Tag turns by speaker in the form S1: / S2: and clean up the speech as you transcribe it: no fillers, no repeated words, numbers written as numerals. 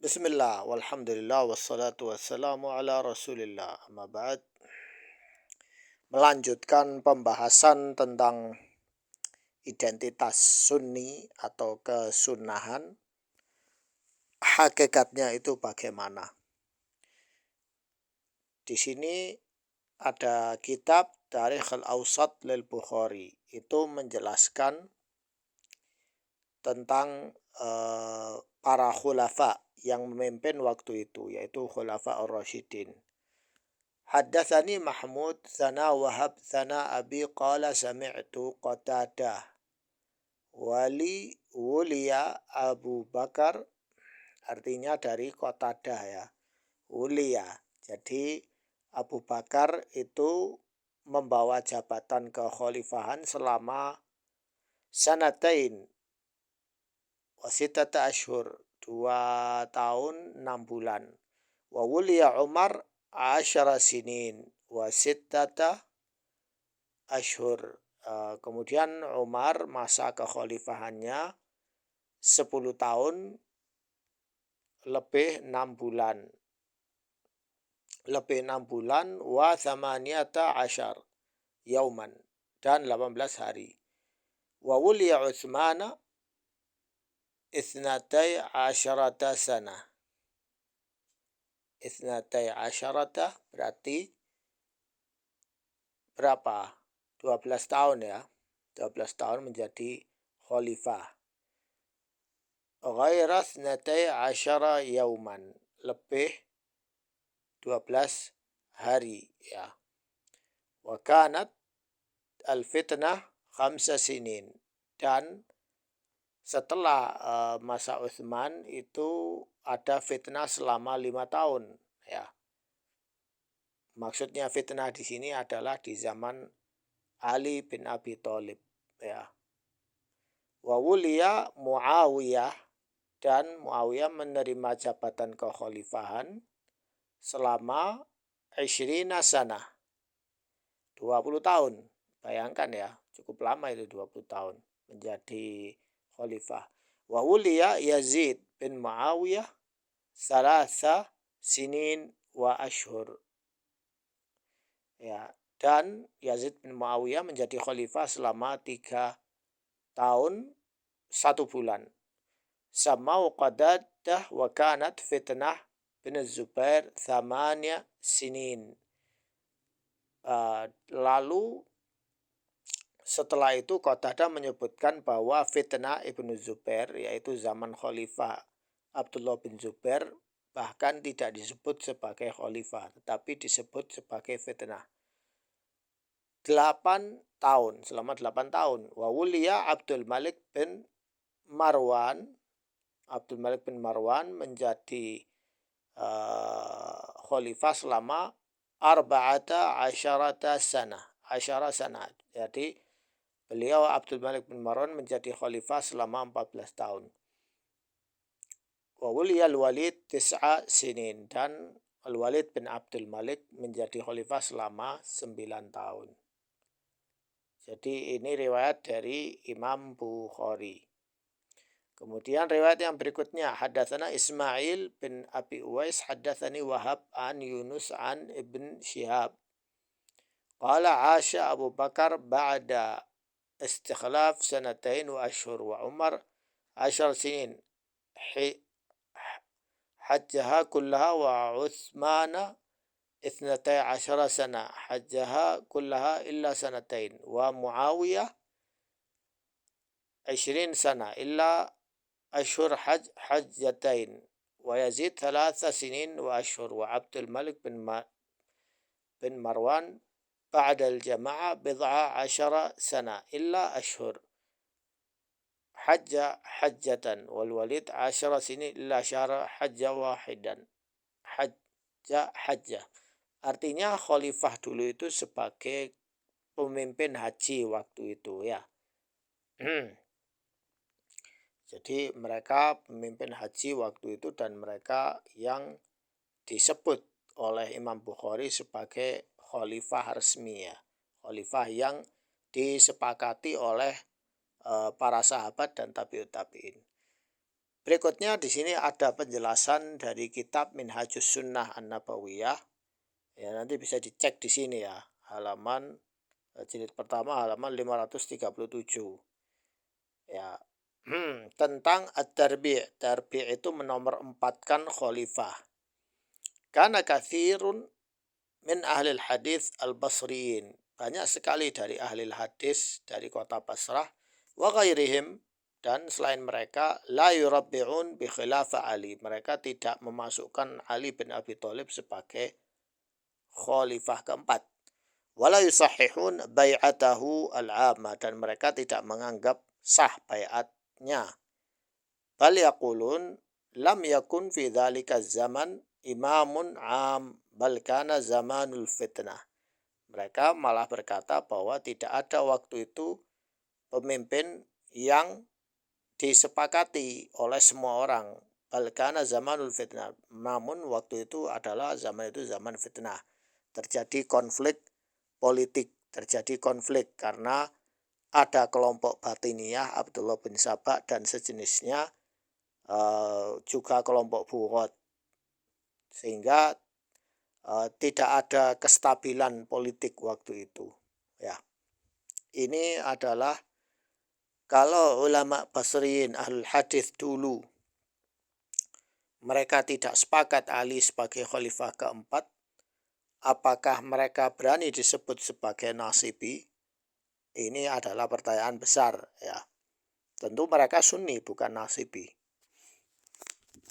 S1: Bismillah, walhamdulillah, wassalatu wassalamu ala rasulillah. Amma ba'd. Melanjutkan pembahasan tentang identitas sunni atau kesunahan. Hakikatnya itu bagaimana? Di sini ada kitab Tarikh al-Awsat lil Bukhari. Itu menjelaskan tentang para khulafa yang memimpin waktu itu, yaitu khulafa ar-Rasyidin. Haddatsani Mahmud sana Wahab sana Abi qala sami'tu Qatadah wuliya Abu Bakar, artinya dari Qatadah ya. Wuliya. Jadi Abu Bakar itu membawa jabatan kekhalifahan selama sanatain wasitata ashur, 2 tahun 6 bulan. Wa wuliya Umar asyara sinin wa sittata ashur. Kemudian Umar masa kekhalifahannya 10 tahun lebih 6 bulan. Lebih 6 bulan wa thamaniyata asyar yauman, dan 18 hari. Wa wuliya Utsmana isnatai asyarata sana. Isnatai asyarata berarti berapa? 12 tahun ya. 12 tahun menjadi khalifah. Ghaira isnatai asyara yauman, lebih 12 hari ya. Wa kanat al-fitnah 5 sinin, dan setelah masa Utsman itu ada fitnah selama 5 tahun ya. Maksudnya fitnah di sini adalah di zaman Ali bin Abi Thalib ya. Wa wuliya Muawiyah, dan Muawiyah menerima jabatan kekhalifahan selama 20 sana, 20 tahun. Bayangkan ya, cukup lama itu 20 tahun menjadi khalifah. Wa wuliya Yazid bin Muawiyah salasa sinin wa ashur. Ya, dan Yazid bin Muawiyah menjadi khalifah selama 3 tahun 1 bulan. Samau Qadadah wa kanat fitnah bin Zubair 8 sinin. Lalu setelah itu Qatadah menyebutkan bahwa fitnah Ibnu Zubair, yaitu zaman Khalifah Abdullah bin Zubair, bahkan tidak disebut sebagai khalifah, tetapi disebut sebagai fitnah. 8 tahun, selama 8 tahun. Wa wuliya Abdul Malik bin Marwan. Abdul Malik bin Marwan menjadi khalifah selama arba'ata asyarata sana. Jadi beliau Abdul Malik bin Marwan menjadi khalifah selama 14 tahun. Wa wuliya al-Walid 9 sinin, dan Al-Walid bin Abdul Malik menjadi khalifah selama 9 tahun. Jadi ini riwayat dari Imam Bukhari. Kemudian riwayat yang berikutnya, haddatsana Ismail bin Abi Uwais haddatsani Wahab an Yunus an Ibn Shihab. Qala asha Abu Bakar ba'da istikhlaf sanatain wa ashhur wa Umar 10 sinin. Hajjaha kullaha wa Utsmana 12 sana. Hajjaha kullaha illa sanatain. Wa Muawiyah 20 sana illa ashhur hajjatain. Wa Yazid 3 sinin wa ashhur. Wa Abdul Malik bin Marwan ba'da al-jama'ah 10 sana illa ashhur. Hajja hajjatan. Wal Walid 10 sinin illa syara hajja wahidan. Hajja. Artinya khalifah dulu itu sebagai pemimpin haji waktu itu ya. Jadi mereka pemimpin haji waktu itu, dan mereka yang disebut oleh Imam Bukhari sebagai khalifah resmi ya. Khalifah yang disepakati oleh para sahabat dan tabi'ut tabi'in. Berikutnya di sini ada penjelasan dari kitab Minhajus Sunnah An-Nabawiyah. Ya, nanti bisa dicek di sini ya. Halaman jilid pertama halaman 537. Ya. Tentang at-tarbi'. Tarbi' itu menomorempatkan khalifah. Karena kathirun min ahlil hadis al-basriyin. Banyak sekali dari ahli hadis dari kota Basrah wa ghairihim, dan selain mereka, la yurabbi'un bi khilafah Ali. Mereka tidak memasukkan Ali bin Abi Thalib sebagai khalifah keempat. Wala yusahihun bai'atahu al-'amma, dan mereka tidak menganggap sah bai'atnya. Bal yaqulun lam yakun fi dzalika zaman imamun 'am bal kana zamanul fitnah. Mereka malah berkata bahwa tidak ada waktu itu pemimpin yang disepakati oleh semua orang. Balkana zamanul fitnah. Namun waktu itu adalah zaman fitnah. Terjadi konflik politik, terjadi konflik karena ada kelompok Batiniyah, Abdullah bin Sabah dan sejenisnya, juga kelompok Bughod. Sehingga tidak ada kestabilan politik waktu itu. Ya. Ini adalah kalau ulama Basriyin ahlul hadis dulu mereka tidak sepakat Ali sebagai khalifah keempat, apakah mereka berani disebut sebagai nasibi? Ini adalah pertanyaan besar ya. Tentu mereka Sunni bukan nasibi.